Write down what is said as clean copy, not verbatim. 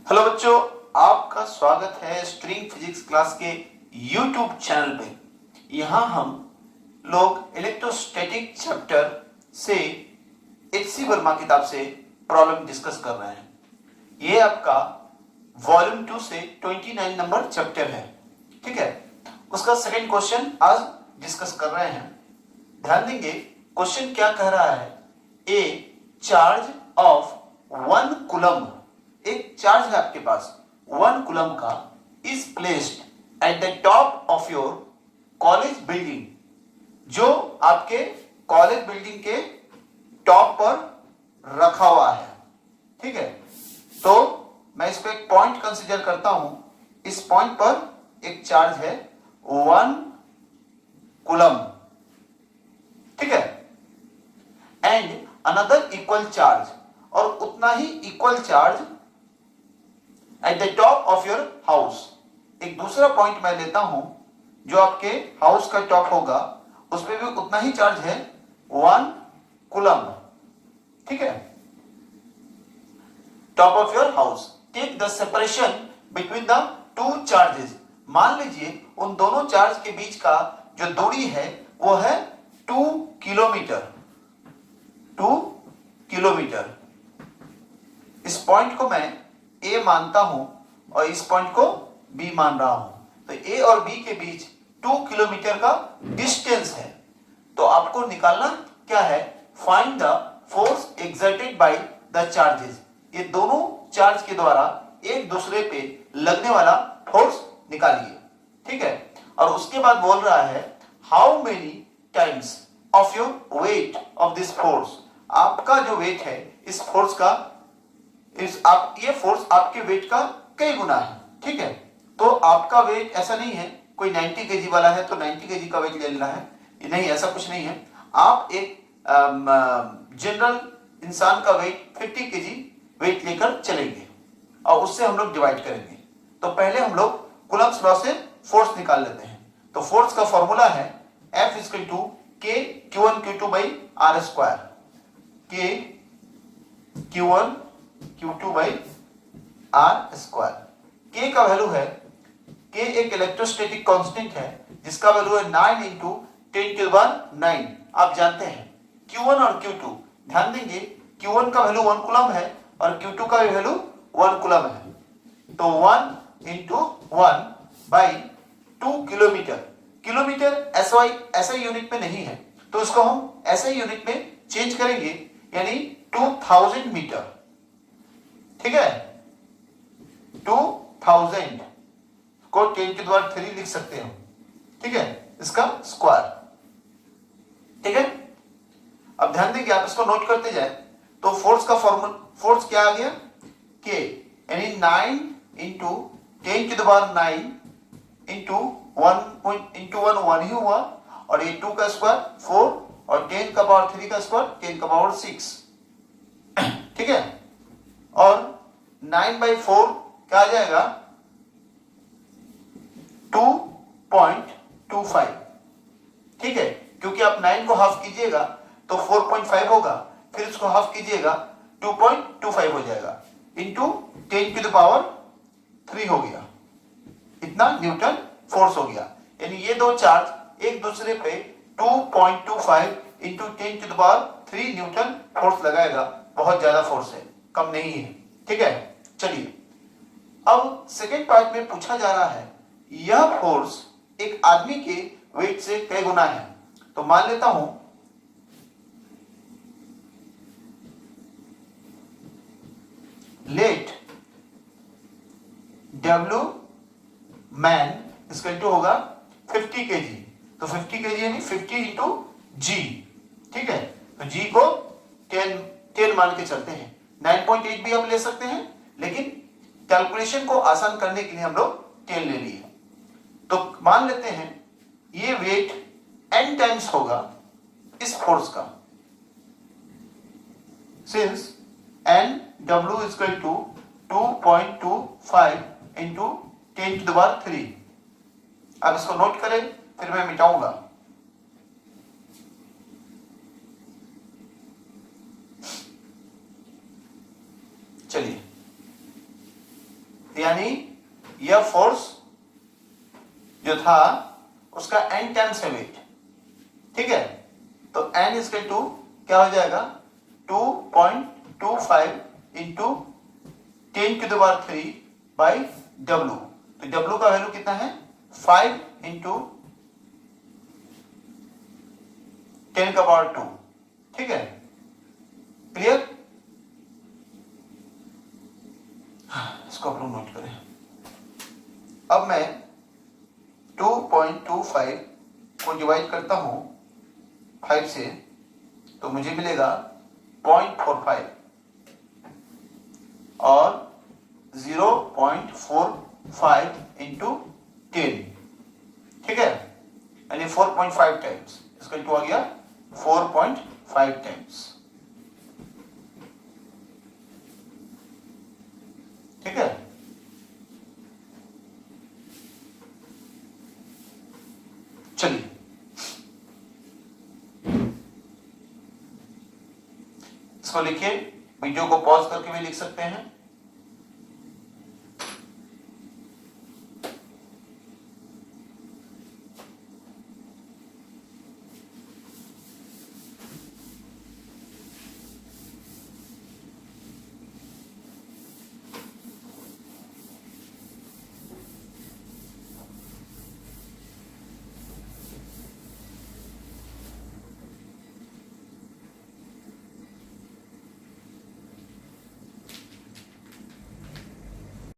Hello बच्चों, आपका स्वागत है स्ट्रिंग फिजिक्स क्लास के यूट्यूब चैनल पे। यहाँ हम लोग इलेक्ट्रोस्टैटिक चैप्टर से एच.सी. वर्मा किताब से प्रॉब्लम डिस्कस कर रहे हैं। ये आपका वॉल्यूम 2 से 29 नंबर चैप्टर है, ठीक है। उसका सेकंड क्वेश्चन आज डिस्कस कर रहे हैं। ध्यान देंगे क्वेश्चन क्या कह रहा है। ए चार्ज ऑफ 1 कूलम्ब, एक चार्ज है आपके पास 1 कूलम्ब का, is placed at the top of your college building, जो आपके कॉलेज बिल्डिंग के टॉप पर रखा हुआ है, ठीक है। तो मैं इसको एक पॉइंट कंसीडर करता हूं। इस पॉइंट पर एक चार्ज है 1 कूलम्ब, ठीक है, एंड अनदर इक्वल चार्ज, और उतना ही equal charge at the top of your house. एक दूसरा पॉइंट मैं लेता हूं जो आपके हाउस का टॉप होगा, उसमें भी उतना ही चार्ज है 1 कूलम्ब, ठीक है, top of your house. Take the separation between the two charges. मान लीजिए उन दोनों चार्ज के बीच का जो दूरी है वो है 2 किलोमीटर। 2 किलोमीटर। इस पॉइंट को मैं ए मानता हूं और इस पॉइंट को बी मान रहा हूं। तो ए और बी के बीच 2 किलोमीटर का डिस्टेंस है। तो आपको निकालना क्या है, find the force exerted by the charges. ये दोनों चार्ज के द्वारा एक दूसरे पे लगने वाला फोर्स निकालिए, ठीक है। और उसके बाद बोल रहा है how many times of your weight of this force. आपका जो वेट है इस फोर्स का, ये फोर्स आपके वेट का कई गुना है, ठीक है। तो आपका वेट ऐसा नहीं है कोई 90 केजी वाला है तो 90 केजी का वेट ले लेना है, नहीं, ऐसा कुछ नहीं है। आप एक जनरल इंसान का वेट 50 केजी वेट लेकर चलेंगे और उससे हम लोग डिवाइड करेंगे। तो पहले हम लोग कूलम्ब्स लॉ से फोर्स निकाल लेते हैं। तो फोर्स का फॉर्मूला है F equal to K Q1 Q2 by R square. K Q1 Q2 by R square. K का वैल्यू है, K एक इलेक्ट्रोस्टैटिक कांस्टेंट है जिसका वैल्यू है 9 इंटू 10⁹। आप जानते हैं Q1 और Q2, ध्यान देंगे Q1 का वैल्यू 1 कूलम्ब है और Q2 का वैल्यू 1 कूलम्ब है। तो 1 इंटू 1 बाई 2 किलोमीटर। किलोमीटर ऐसा यूनिट में नहीं है तो इसको हम ऐसे यूनिट में चेंज करेंगे, यानी 2000 मीटर, ठीक है। 2000 को 10⁻³ लिख सकते हैं, ठीक है, इसका स्क्वायर, ठीक है। अब ध्यान दें कि आप इसको नोट करते जाए तो फोर्स का फॉर्मूला, फोर्स क्या आ गया, K, यानी 9 इंटू 10⁹ इंटू 1 ही हुआ, और ये 2 का स्क्वायर 4 और 10⁻³ का स्क्वायर 10⁻6, ठीक है। और 9/4 क्या आ जाएगा 2.25, ठीक है, क्योंकि आप 9 को हाफ कीजिएगा तो 4.5 होगा, फिर इसको हाफ कीजिएगा 2.25 हो जाएगा, इंटू 10⁻³ हो गया। इतना न्यूटन फोर्स हो गया। यानी ये दो चार्ज एक दूसरे पे 2.25 इंटू 10⁻³ न्यूटन फोर्स लगाएगा। बहुत ज्यादा फोर्स है, कम नहीं है, ठीक है। चलिए अब सेकेंड पार्ट में पूछा जा रहा है यह फोर्स एक आदमी के वेट से कई गुना है। तो मान लेता हूं लेट W मैन इसका टू होगा 50 केजी। तो 50 केजी यानी 50 इंटू G, ठीक है। तो G को 10 मान के चलते हैं। 9.8 भी आप ले सकते हैं, लेकिन कैलकुलेशन को आसान करने के लिए हम लोग 10 ले लिए। तो मान लेते हैं ये वेट n टाइम्स होगा इस फोर्स का, since NW equal to 2.25 into 10⁻³। अब इसको नोट करें, फिर मैं मिटाऊंगा। चलिए तो यानी यह फोर्स जो था उसका n टाइम्स है वेट, ठीक है। तो n इक्वल टू क्या हो जाएगा 2.25 इंटू 10⁻³ बाई W। तो W का वैल्यू कितना है 5 इंटू 10⁻², ठीक है। क्लियर, इसको आप लोग नोट करें। अब मैं 2.25 को डिवाइड करता हूं 5 से, तो मुझे मिलेगा 0.45 और 0.45 इंटू 10, ठीक है, यानी 4.5 टाइम्स। इसका टू आ गया 4.5 टाइम्स, ठीक है। चलिए इसको लिखिए, वीडियो को पॉज करके भी लिख सकते हैं।